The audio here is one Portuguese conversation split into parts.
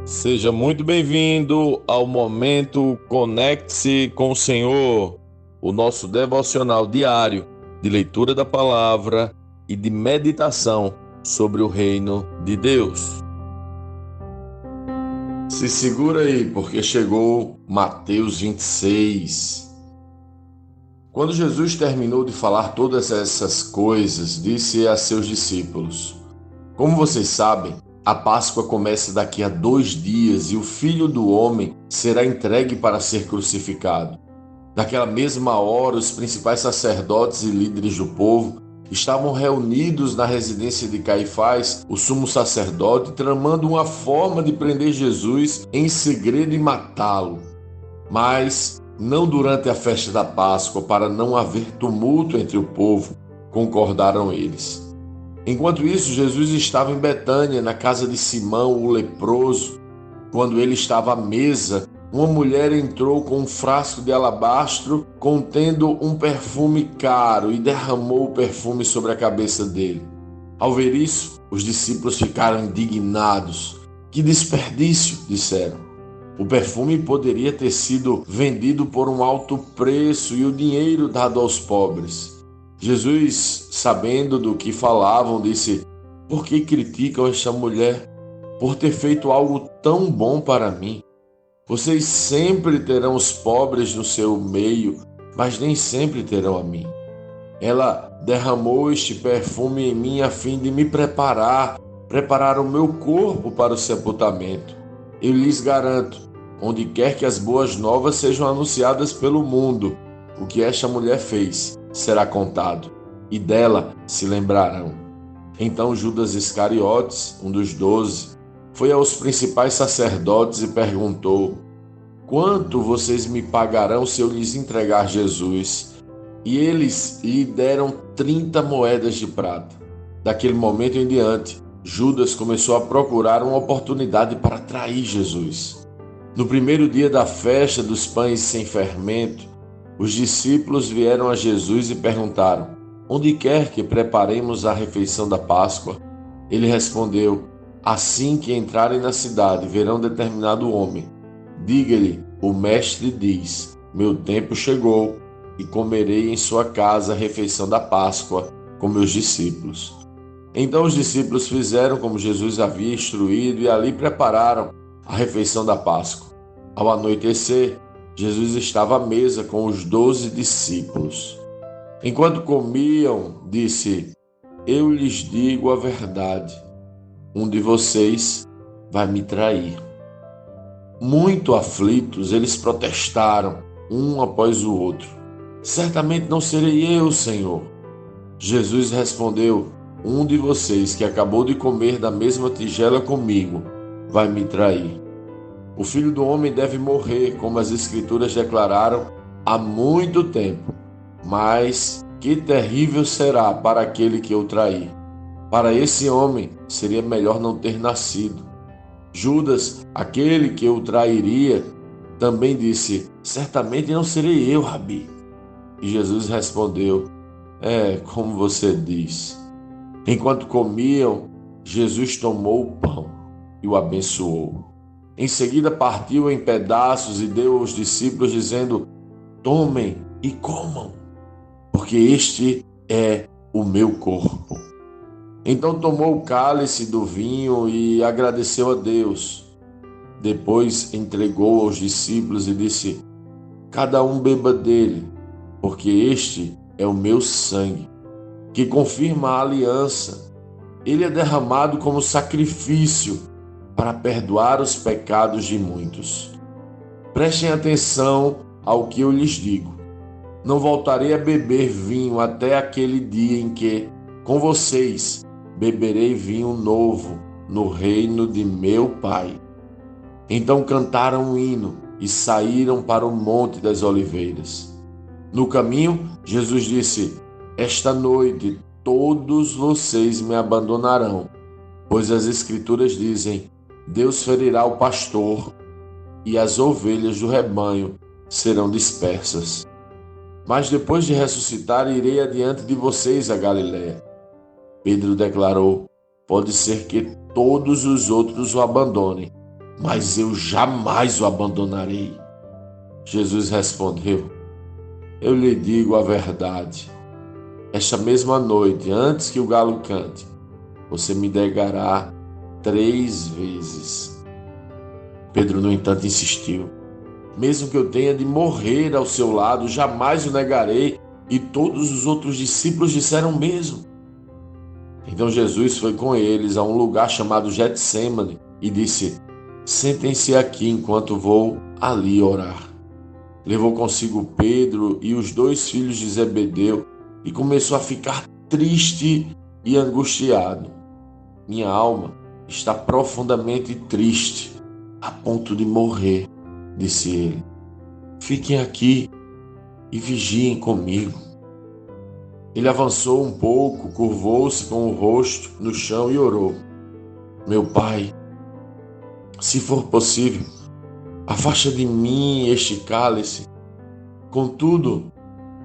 Seja muito bem-vindo ao momento Conecte-se com o Senhor, o nosso devocional diário de leitura da palavra e de meditação sobre o reino de Deus. Se segura aí, porque chegou Mateus 26. Quando Jesus terminou de falar todas essas coisas, disse a seus discípulos: Como vocês sabem, a Páscoa começa daqui a 2 dias e o Filho do Homem será entregue para ser crucificado. Naquela mesma hora, os principais sacerdotes e líderes do povo estavam reunidos na residência de Caifás, o sumo sacerdote, tramando uma forma de prender Jesus em segredo e matá-lo. Mas não durante a festa da Páscoa, para não haver tumulto entre o povo, concordaram eles. Enquanto isso, Jesus estava em Betânia, na casa de Simão, o leproso. Quando ele estava à mesa, uma mulher entrou com um frasco de alabastro contendo um perfume caro e derramou o perfume sobre a cabeça dele. Ao ver isso, os discípulos ficaram indignados. Que desperdício, disseram. O perfume poderia ter sido vendido por um alto preço e o dinheiro dado aos pobres. Jesus, sabendo do que falavam, disse: Por que criticam esta mulher? Por ter feito algo tão bom para mim. Vocês sempre terão os pobres no seu meio, mas nem sempre terão a mim. Ela derramou este perfume em mim a fim de me preparar o meu corpo para o sepultamento. Eu lhes garanto, onde quer que as boas novas sejam anunciadas pelo mundo, o que esta mulher fez será contado, e dela se lembrarão. Então Judas Iscariotes, um dos 12, foi aos principais sacerdotes e perguntou: Quanto vocês me pagarão se eu lhes entregar Jesus? E eles lhe deram 30 moedas de prata. Daquele momento em diante, Judas começou a procurar uma oportunidade para trair Jesus. No primeiro dia da festa dos pães sem fermento, os discípulos vieram a Jesus e perguntaram: Onde quer que preparemos a refeição da Páscoa? Ele respondeu: Assim que entrarem na cidade, verão determinado homem. Diga-lhe: O mestre diz: Meu tempo chegou e comerei em sua casa a refeição da Páscoa com meus discípulos. Então os discípulos fizeram como Jesus havia instruído e ali prepararam a refeição da Páscoa. Ao anoitecer, Jesus estava à mesa com os 12 discípulos. Enquanto comiam, disse: Eu lhes digo a verdade, um de vocês vai me trair. Muito aflitos, eles protestaram, um após o outro: Certamente não serei eu, Senhor. Jesus respondeu: Um de vocês que acabou de comer da mesma tigela comigo vai me trair. O Filho do Homem deve morrer, como as Escrituras declararam há muito tempo. Mas que terrível será para aquele que o trair. Para esse homem, seria melhor não ter nascido. Judas, aquele que o trairia, também disse: Certamente não serei eu, Rabi. E Jesus respondeu: É como você diz. Enquanto comiam, Jesus tomou o pão e o abençoou. Em seguida partiu em pedaços e deu aos discípulos, dizendo: Tomem e comam, porque este é o meu corpo. Então tomou o cálice do vinho e agradeceu a Deus. Depois entregou aos discípulos e disse: Cada um beba dele, porque este é o meu sangue, que confirma a aliança. Ele é derramado como sacrifício para perdoar os pecados de muitos. Prestem atenção ao que eu lhes digo. Não voltarei a beber vinho até aquele dia em que, com vocês, beberei vinho novo no reino de meu Pai. Então cantaram um hino e saíram para o Monte das Oliveiras. No caminho, Jesus disse: Esta noite todos vocês me abandonarão, pois as Escrituras dizem: Deus ferirá o pastor e as ovelhas do rebanho serão dispersas. Mas depois de ressuscitar, irei adiante de vocês a Galiléia. Pedro declarou: Pode ser que todos os outros o abandonem, mas eu jamais o abandonarei. Jesus respondeu: eu lhe digo a verdade. Esta mesma noite, antes que o galo cante, você me negará 3 vezes. Pedro, no entanto, insistiu: mesmo que eu tenha de morrer ao seu lado, jamais o negarei. E todos os outros discípulos disseram o mesmo. Então Jesus foi com eles a um lugar chamado Getsêmani e disse: sentem-se aqui enquanto vou ali orar. Levou consigo Pedro e os 2 filhos de Zebedeu e começou a ficar triste e angustiado. Minha alma está profundamente triste, a ponto de morrer, disse ele. Fiquem aqui e vigiem comigo. Ele avançou um pouco, curvou-se com o rosto no chão e orou: meu Pai, se for possível, afasta de mim este cálice. Contudo,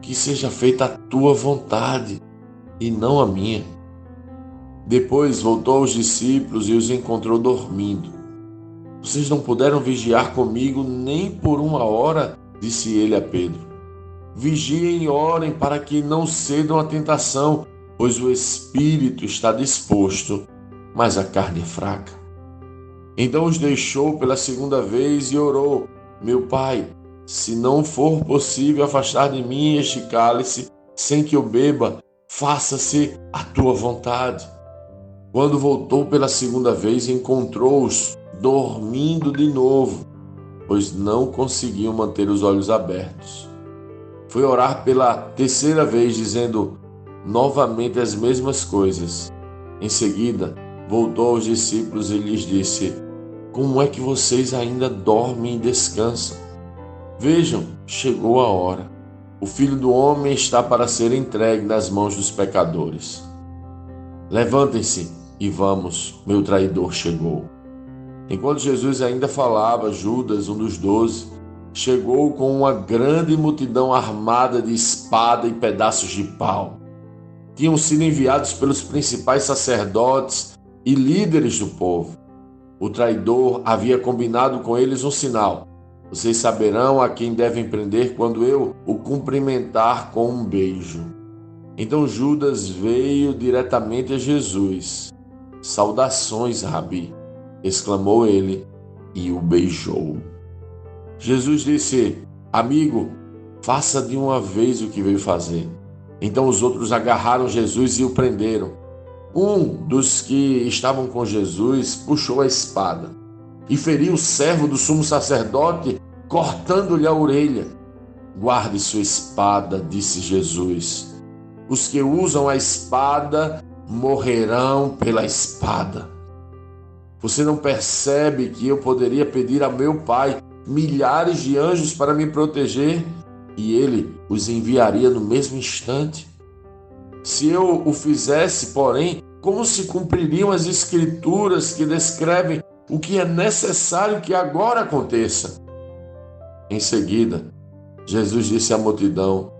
que seja feita a tua vontade e não a minha. Depois voltou aos discípulos e os encontrou dormindo. Vocês não puderam vigiar comigo nem por 1 hora, disse ele a Pedro. Vigiem e orem para que não cedam à tentação, pois o espírito está disposto, mas a carne é fraca. Então os deixou pela 2ª vez e orou: meu Pai, se não for possível afastar de mim este cálice sem que eu beba, faça-se a tua vontade. Quando voltou pela 2ª vez, encontrou-os dormindo de novo, pois não conseguiam manter os olhos abertos. Foi orar pela 3ª vez, dizendo novamente as mesmas coisas. Em seguida, voltou aos discípulos e lhes disse: como é que vocês ainda dormem e descansam? Vejam, chegou a hora. O Filho do Homem está para ser entregue nas mãos dos pecadores. Levantem-se e vamos, meu traidor chegou. Enquanto Jesus ainda falava, Judas, um dos 12, chegou com uma grande multidão armada de espada e pedaços de pau. Tinham sido enviados pelos principais sacerdotes e líderes do povo. O traidor havia combinado com eles um sinal: vocês saberão a quem devem prender quando eu o cumprimentar com um beijo. Então Judas veio diretamente a Jesus. Saudações, Rabi, exclamou ele e o beijou. Jesus disse: amigo, faça de uma vez o que veio fazer. Então os outros agarraram Jesus e o prenderam. Um dos que estavam com Jesus puxou a espada e feriu o servo do sumo sacerdote, cortando-lhe a orelha. Guarde sua espada, disse Jesus. Os que usam a espada morrerão pela espada. Você não percebe que eu poderia pedir a meu Pai milhares de anjos para me proteger e ele os enviaria no mesmo instante? Se eu o fizesse, porém, como se cumpririam as Escrituras que descrevem o que é necessário que agora aconteça? Em seguida, Jesus disse à multidão: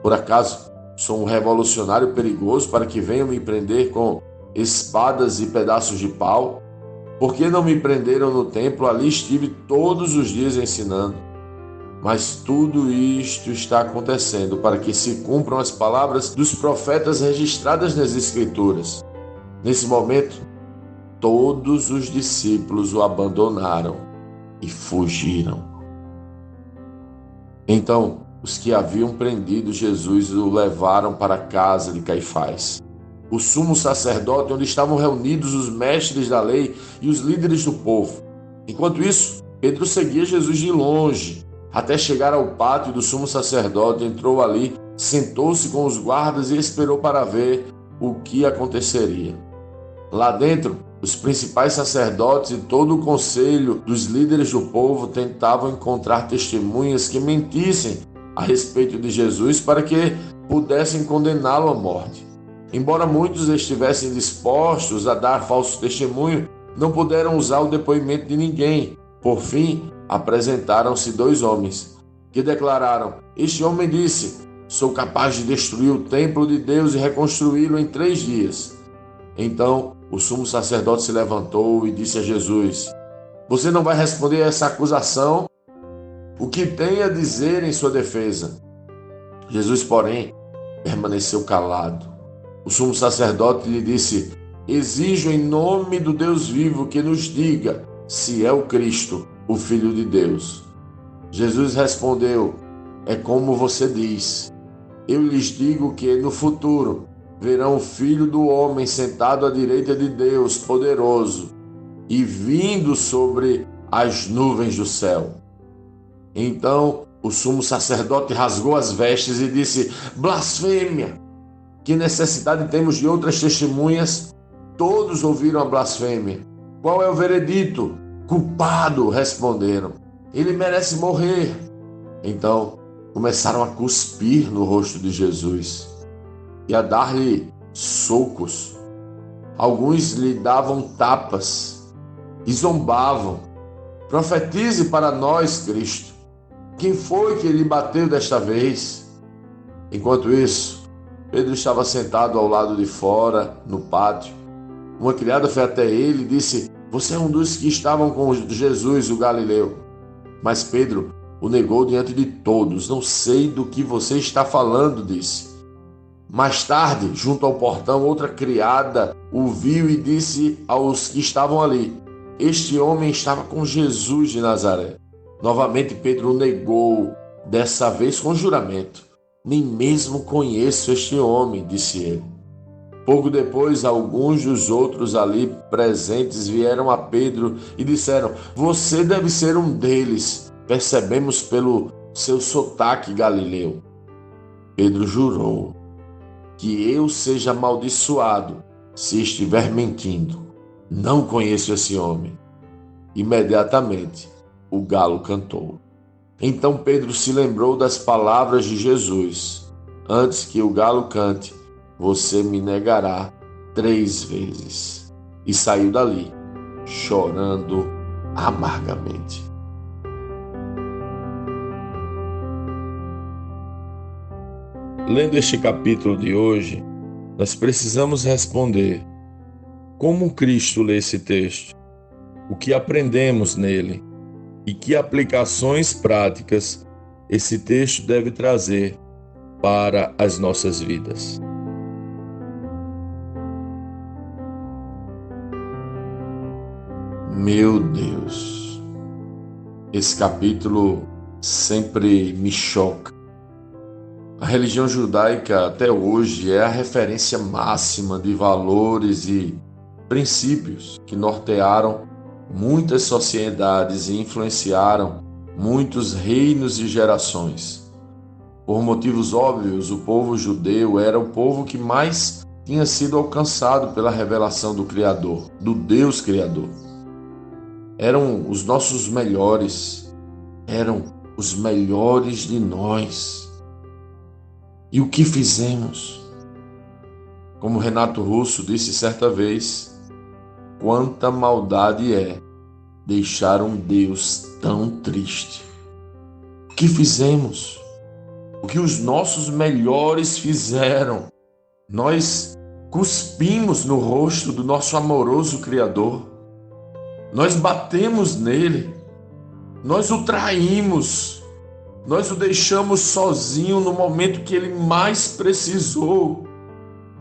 por acaso sou um revolucionário perigoso para que venham me prender com espadas e pedaços de pau? Por que não me prenderam no templo? Ali estive todos os dias ensinando. Mas tudo isto está acontecendo para que se cumpram as palavras dos profetas registradas nas Escrituras. Nesse momento, todos os discípulos o abandonaram e fugiram. Então, os que haviam prendido Jesus o levaram para a casa de Caifás, o sumo sacerdote, onde estavam reunidos os mestres da lei e os líderes do povo. Enquanto isso, Pedro seguia Jesus de longe, até chegar ao pátio do sumo sacerdote. Entrou ali, sentou-se com os guardas e esperou para ver o que aconteceria. Lá dentro, os principais sacerdotes e todo o conselho dos líderes do povo tentavam encontrar testemunhas que mentissem a respeito de Jesus para que pudessem condená-lo à morte. Embora muitos estivessem dispostos a dar falso testemunho, não puderam usar o depoimento de ninguém. Por fim, apresentaram-se 2 homens, que declararam: este homem disse: sou capaz de destruir o templo de Deus e reconstruí-lo em 3 dias. Então o sumo sacerdote se levantou e disse a Jesus: Você não vai responder a essa acusação? O que tem a dizer em sua defesa? Jesus, porém, permaneceu calado. O sumo sacerdote lhe disse: exijo em nome do Deus vivo que nos diga se é o Cristo, o Filho de Deus. Jesus respondeu: é como você diz. Eu lhes digo que no futuro verão o Filho do Homem sentado à direita de Deus poderoso e vindo sobre as nuvens do céu. Então o sumo sacerdote rasgou as vestes e disse: blasfêmia! Que necessidade temos de outras testemunhas? Todos ouviram a blasfêmia. Qual é o veredito? Culpado, responderam. Ele merece morrer. Então começaram a cuspir no rosto de Jesus e a dar-lhe socos. Alguns lhe davam tapas e zombavam. Profetize para nós, Cristo. Quem foi que lhe bateu desta vez? Enquanto isso, Pedro estava sentado ao lado de fora, no pátio. Uma criada foi até ele e disse: você é um dos que estavam com Jesus, o Galileu. Mas Pedro o negou diante de todos. Não sei do que você está falando, disse. Mais tarde, junto ao portão, outra criada o viu e disse aos que estavam ali: este homem estava com Jesus de Nazaré. Novamente Pedro o negou, dessa vez com juramento. Nem mesmo conheço este homem, disse ele. Pouco depois, alguns dos outros ali presentes vieram a Pedro e disseram: você deve ser um deles, percebemos pelo seu sotaque galileu. Pedro jurou: que eu seja amaldiçoado se estiver mentindo. Não conheço esse homem. Imediatamente o galo cantou. Então Pedro se lembrou das palavras de Jesus: antes que o galo cante, você me negará 3 vezes. E saiu dali, chorando amargamente. Lendo este capítulo de hoje, nós precisamos responder: como Cristo lê esse texto? O que aprendemos nele? E que aplicações práticas esse texto deve trazer para as nossas vidas? Meu Deus, esse capítulo sempre me choca. A religião judaica até hoje é a referência máxima de valores e princípios que nortearam muitas sociedades e influenciaram muitos reinos e gerações. Por motivos óbvios, o povo judeu era o povo que mais tinha sido alcançado pela revelação do Criador, do Deus Criador. Eram os nossos melhores, eram os melhores de nós. E o que fizemos? Como Renato Russo disse certa vez: quanta maldade é deixar um Deus tão triste. O que fizemos? O que os nossos melhores fizeram? Nós cuspimos no rosto do nosso amoroso Criador. Nós batemos nele. Nós o traímos. Nós o deixamos sozinho no momento que ele mais precisou.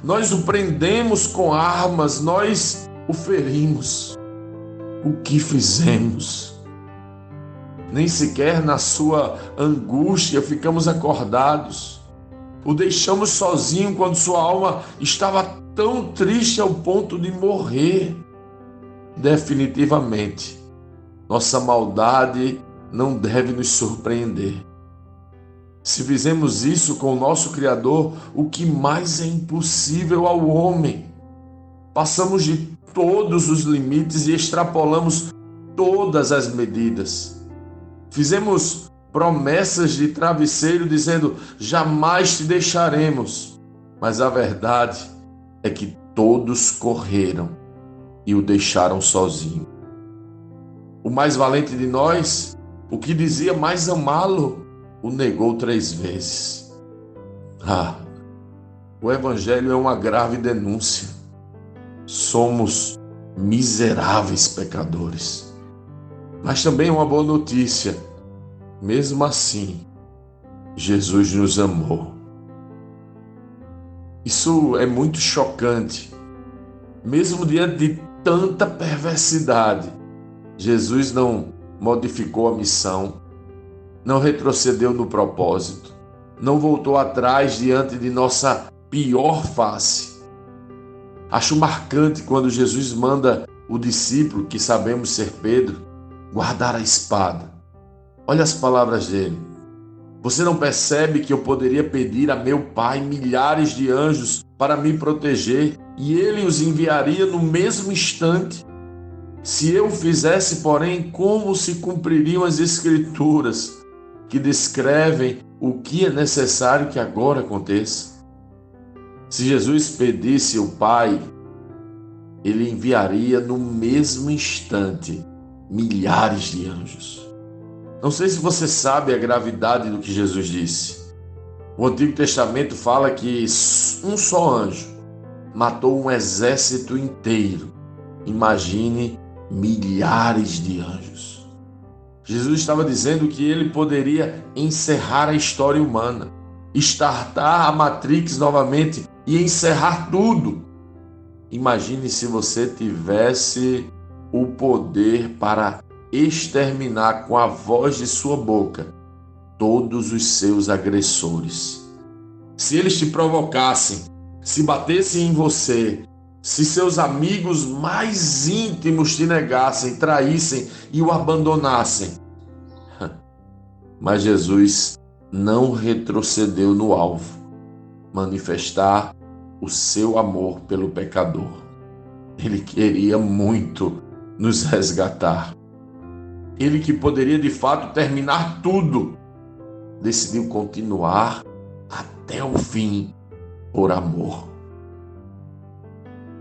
Nós o prendemos com armas, nós o ferimos. O que fizemos? Nem sequer na sua angústia ficamos acordados. O deixamos sozinho quando sua alma estava tão triste ao ponto de morrer. Definitivamente, nossa maldade não deve nos surpreender. Se fizemos isso com o nosso Criador, o que mais é impossível ao homem? Passamos de todos os limites e extrapolamos todas as medidas. Fizemos promessas de travesseiro dizendo: jamais te deixaremos. Mas a verdade é que todos correram e o deixaram sozinho. O mais valente de nós, o que dizia mais amá-lo, o negou 3 vezes. O Evangelho é uma grave denúncia. Somos miseráveis pecadores. Mas também uma boa notícia. Mesmo assim, Jesus nos amou. Isso é muito chocante. Mesmo diante de tanta perversidade, Jesus não modificou a missão, não retrocedeu no propósito, não voltou atrás diante de nossa pior face. Acho marcante quando Jesus manda o discípulo, que sabemos ser Pedro, guardar a espada. Olha as palavras dele. Você não percebe que eu poderia pedir a meu Pai milhares de anjos para me proteger e ele os enviaria no mesmo instante? Se eu fizesse, porém, como se cumpririam as Escrituras que descrevem o que é necessário que agora aconteça? Se Jesus pedisse ao Pai, ele enviaria no mesmo instante milhares de anjos. Não sei se você sabe a gravidade do que Jesus disse. O Antigo Testamento fala que um só anjo matou um exército inteiro. Imagine milhares de anjos. Jesus estava dizendo que ele poderia encerrar a história humana, startar a Matrix novamente e encerrar tudo. Imagine se você tivesse o poder para exterminar com a voz de sua boca todos os seus agressores. Se eles te provocassem, se batessem em você, se seus amigos mais íntimos te negassem, traíssem e o abandonassem. Mas Jesus não retrocedeu no alvo, manifestar o seu amor pelo pecador. Ele queria muito nos resgatar. Ele que poderia de fato terminar tudo, decidiu continuar até o fim por amor.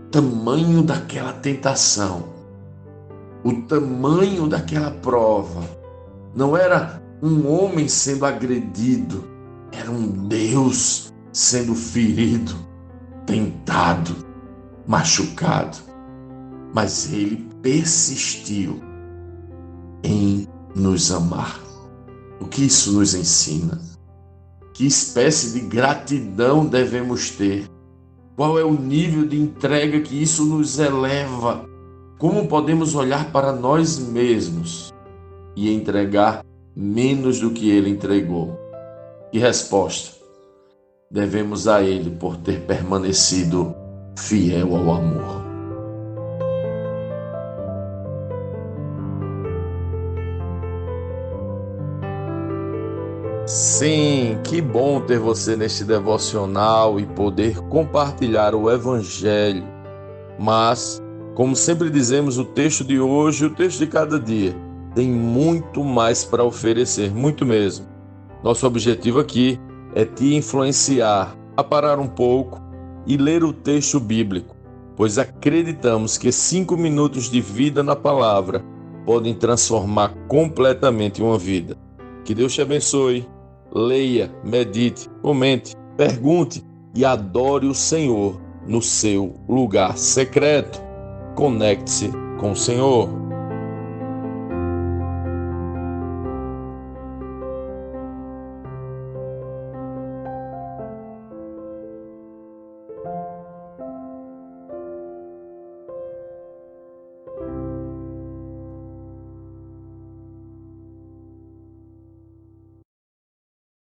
O tamanho daquela tentação, o tamanho daquela prova, não era um homem sendo agredido, era um Deus sendo ferido, tentado, machucado. Mas ele persistiu em nos amar. O que isso nos ensina? Que espécie de gratidão devemos ter? Qual é o nível de entrega que isso nos eleva? Como podemos olhar para nós mesmos e entregar menos do que ele entregou? E resposta: devemos a ele por ter permanecido fiel ao amor. Sim, que bom ter você neste devocional e poder compartilhar o Evangelho. Mas, como sempre dizemos, o texto de hoje, o texto de cada dia, tem muito mais para oferecer, muito mesmo. Nosso objetivo aqui é te influenciar a parar um pouco e ler o texto bíblico, pois acreditamos que 5 minutos de vida na palavra podem transformar completamente uma vida. Que Deus te abençoe. Leia, medite, comente, pergunte e adore o Senhor no seu lugar secreto. Conecte-se com o Senhor.